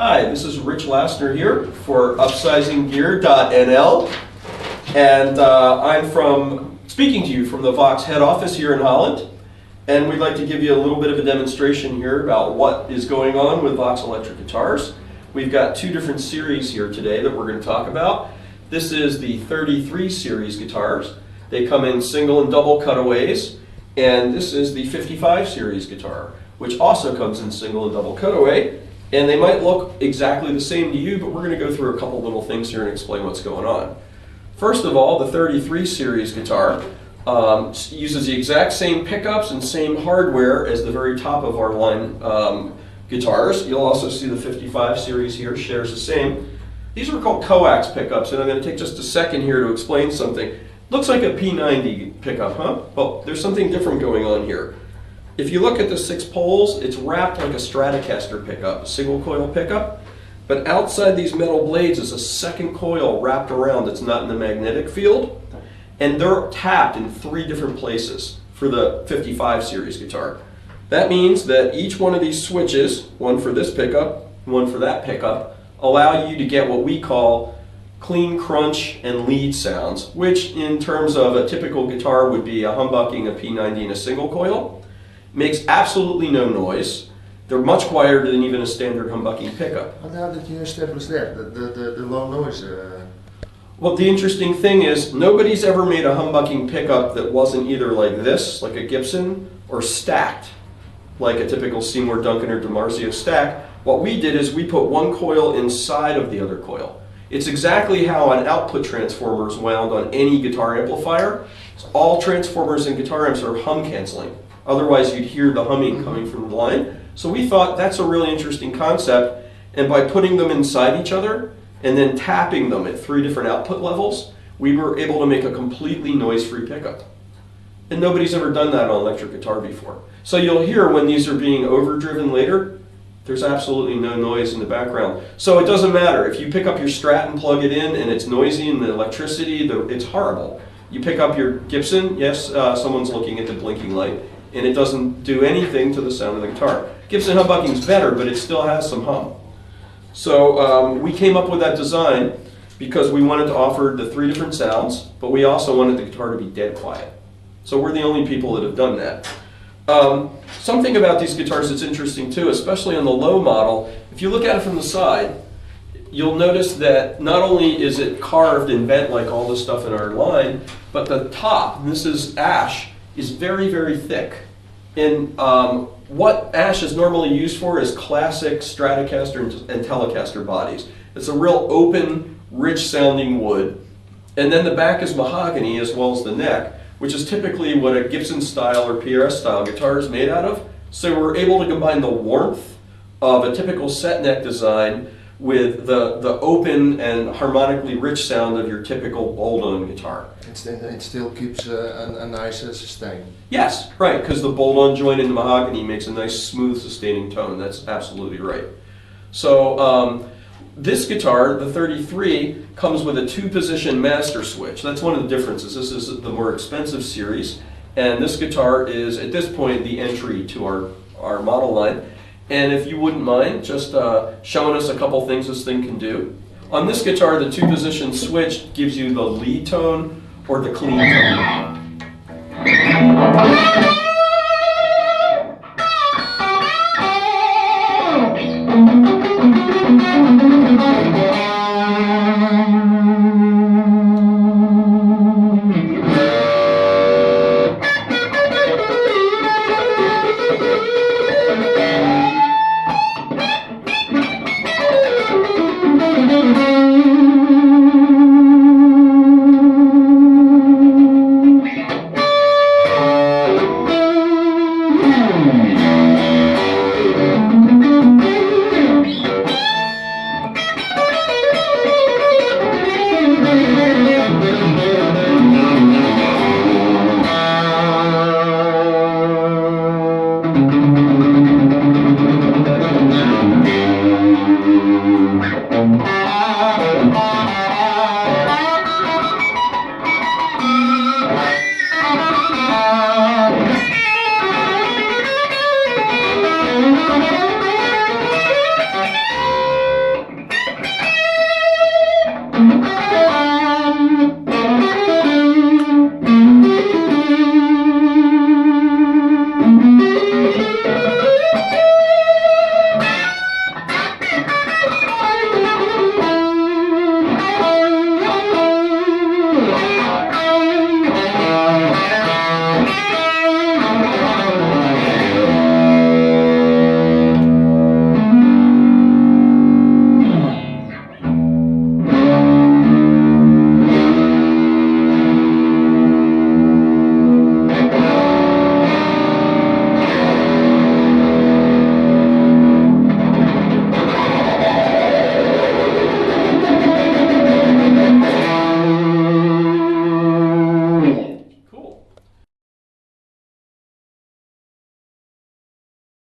Hi, this is Rich Lasner here for Upsizinggear.nl, and I'm speaking to you from the Vox head office here in Holland, and we'd like to give you a little bit of a demonstration here about what is going on with Vox electric guitars. We've got two different series here today that we're going to talk about. This is the 33 series guitars. They come in single and double cutaways, and this is the 55 series guitar, which also comes in single and double cutaway. And they might look exactly the same to you, but we're going to go through a couple little things here and explain what's going on. First of all, the 33 series guitar uses the exact same pickups and same hardware as the very top of our line guitars. You'll also see the 55 series here shares the same. These are called coax pickups, and I'm going to take just a second here to explain something. Looks like a P90 pickup, huh? Well, there's something different going on here. If you look at the 6 poles, it's wrapped like a Stratocaster pickup, a single coil pickup, but outside these metal blades is a second coil wrapped around that's not in the magnetic field, and they're tapped in 3 different places for the 55 series guitar. That means that each one of these switches, one for this pickup, one for that pickup, allow you to get what we call clean crunch and lead sounds, which in terms of a typical guitar would be a humbucking, a P90, and a single coil. Makes absolutely no noise. They're much quieter than even a standard humbucking pickup. And how did you establish that, the low noise? Well, the interesting thing is nobody's ever made a humbucking pickup that wasn't either like this, like a Gibson, or stacked, like a typical Seymour Duncan or DiMarzio stack. What we did is we put one coil inside of the other coil. It's exactly how an output transformer is wound on any guitar amplifier. So all transformers and guitar amps are hum canceling. Otherwise, you'd hear the humming coming from the line. So we thought that's a really interesting concept, and by putting them inside each other and then tapping them at 3 different output levels, we were able to make a completely noise-free pickup. And nobody's ever done that on electric guitar before. So you'll hear when these are being overdriven later, there's absolutely no noise in the background. So it doesn't matter. If you pick up your Strat and plug it in and it's noisy and the electricity, it's horrible. You pick up your Gibson, yes, someone's looking at the blinking light, and it doesn't do anything to the sound of the guitar. Gibson humbucking is better, but it still has some hum. So we came up with that design because we wanted to offer the 3 different sounds, but we also wanted the guitar to be dead quiet. So we're the only people that have done that. Something about these guitars that's interesting too, especially on the low model, if you look at it from the side, you'll notice that not only is it carved and bent like all the stuff in our line, but the top, and this is ash, is very, very thick. And what ash is normally used for is classic Stratocaster and Telecaster bodies. It's a real open, rich sounding wood. And then the back is mahogany as well as the neck, which is typically what a Gibson style or PRS style guitar is made out of. So we're able to combine the warmth of a typical set neck design with the open and harmonically rich sound of your typical bolt-on guitar. It still keeps a nice sustain. Yes, right, because the bolt-on joint in the mahogany makes a nice smooth sustaining tone. That's absolutely right. So this guitar, the 33, comes with a 2-position master switch. That's one of the differences. This is the more expensive series, and this guitar is at this point the entry to our model line. And if you wouldn't mind just showing us a couple things this thing can do. On this guitar, the 2-position switch gives you the lead tone or the clean tone.